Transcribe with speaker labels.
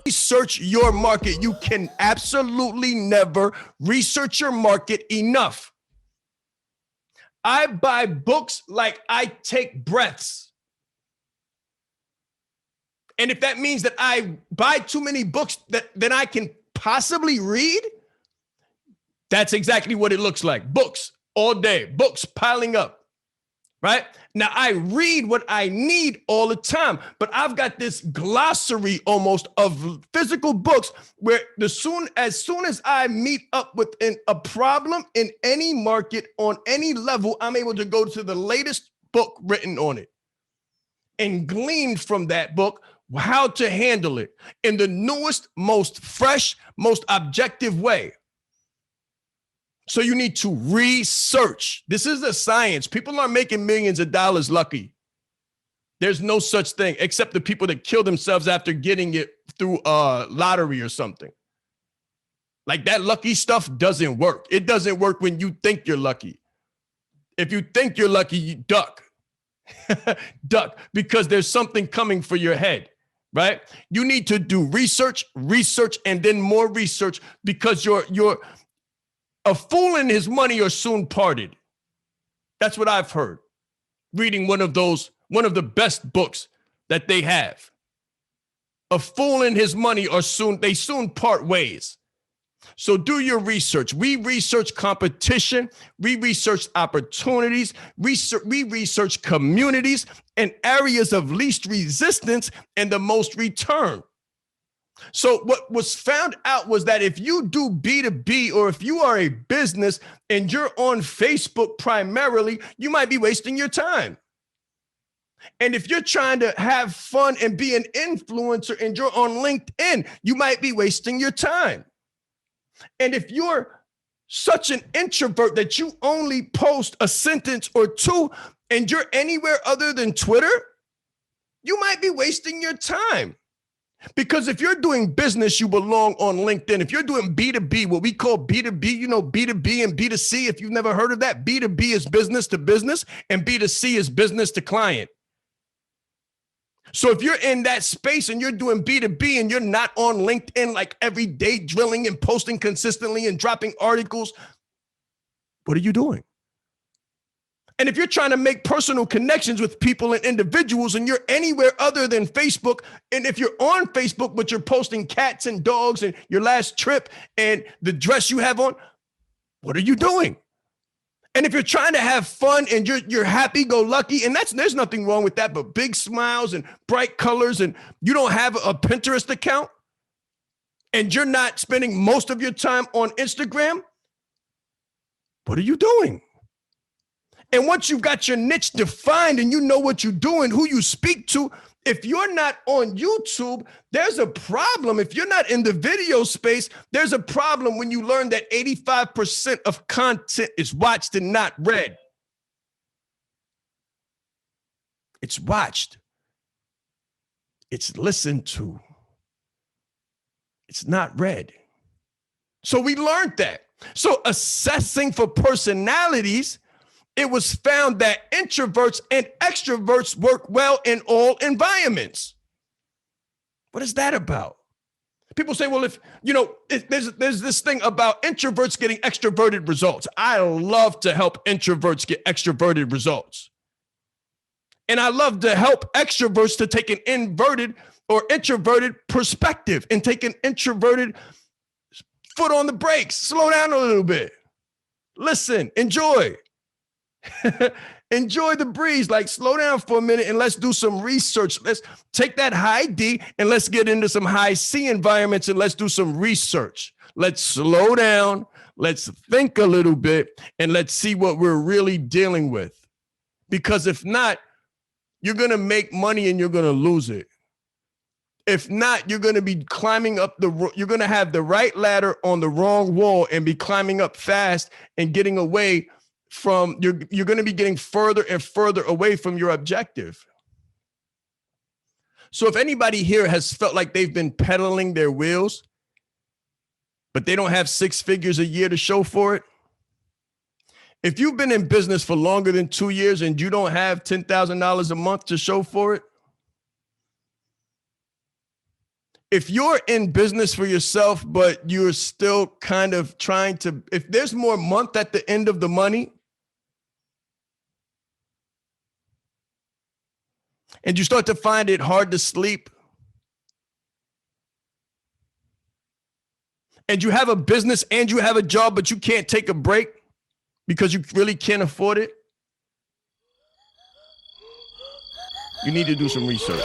Speaker 1: Research your market. You can absolutely never research your market enough. I buy books like I take breaths. And if that means that I buy too many books that I can possibly read, that's exactly what it looks like. Books all day, books piling up, right? Now I read what I need all the time, but I've got this glossary almost of physical books where as soon as I meet up with a problem in any market on any level, I'm able to go to the latest book written on it and glean from that book how to handle it in the newest, most fresh, most objective way. So you need to research. This is a science. People aren't making millions of dollars lucky. There's no such thing except the people that kill themselves after getting it through a lottery or something. Like that lucky stuff doesn't work. It doesn't work when you think you're lucky. If you think you're lucky, you duck. Duck, because there's something coming for your head, right? You need to do research, and then more research, because you're a fool and his money are soon parted. That's what I've heard. Reading one of the best books that they have. A fool and his money they soon part ways. So do your research. We research competition. We research opportunities. We research communities and areas of least resistance and the most return. So what was found out was that if you do B2B, or if you are a business and you're on Facebook primarily, you might be wasting your time. And if you're trying to have fun and be an influencer and you're on LinkedIn, you might be wasting your time. And if you're such an introvert that you only post a sentence or two and you're anywhere other than Twitter, you might be wasting your time. Because if you're doing business, you belong on LinkedIn. If you're doing B2B, what we call B2B, you know, B2B and B2C, if you've never heard of that, B2B is business to business and B2C is business to client. So if you're in that space and you're doing B2B and you're not on LinkedIn like every day drilling and posting consistently and dropping articles, what are you doing? And if you're trying to make personal connections with people and individuals and you're anywhere other than Facebook, and if you're on Facebook, but you're posting cats and dogs and your last trip and the dress you have on, what are you doing? And if you're trying to have fun and you're happy-go-lucky, and there's nothing wrong with that, but big smiles and bright colors, and you don't have a Pinterest account, and you're not spending most of your time on Instagram, what are you doing? And once you've got your niche defined and you know what you're doing, who you speak to, if you're not on YouTube, there's a problem. If you're not in the video space, there's a problem when you learn that 85% of content is watched and not read. It's watched. It's listened to. It's not read. So we learned that. So assessing for personalities, it was found that introverts and extroverts work well in all environments. What is that about? People say, well, there's this thing about introverts getting extroverted results. I love to help introverts get extroverted results. And I love to help extroverts to take an inverted or introverted perspective and take an introverted foot on the brakes, slow down a little bit. Listen, enjoy. Enjoy the breeze, like slow down for a minute and let's do some research. Let's take that high D and let's get into some high C environments and let's do some research. Let's slow down. Let's think a little bit and let's see what we're really dealing with. Because if not, you're going to make money and you're going to lose it. If not, you're going to be climbing up you're going to have the right ladder on the wrong wall and be climbing up fast and getting away from you're going to be getting further and further away from your objective. So if anybody here has felt like they've been pedaling their wheels, but they don't have 6 figures a year to show for it. If you've been in business for longer than 2 years and you don't have $10,000 a month to show for it, if you're in business for yourself, but you're still kind of trying to, if there's more month at the end of the money, and you start to find it hard to sleep, and you have a business and you have a job, but you can't take a break because you really can't afford it, you need to do some research.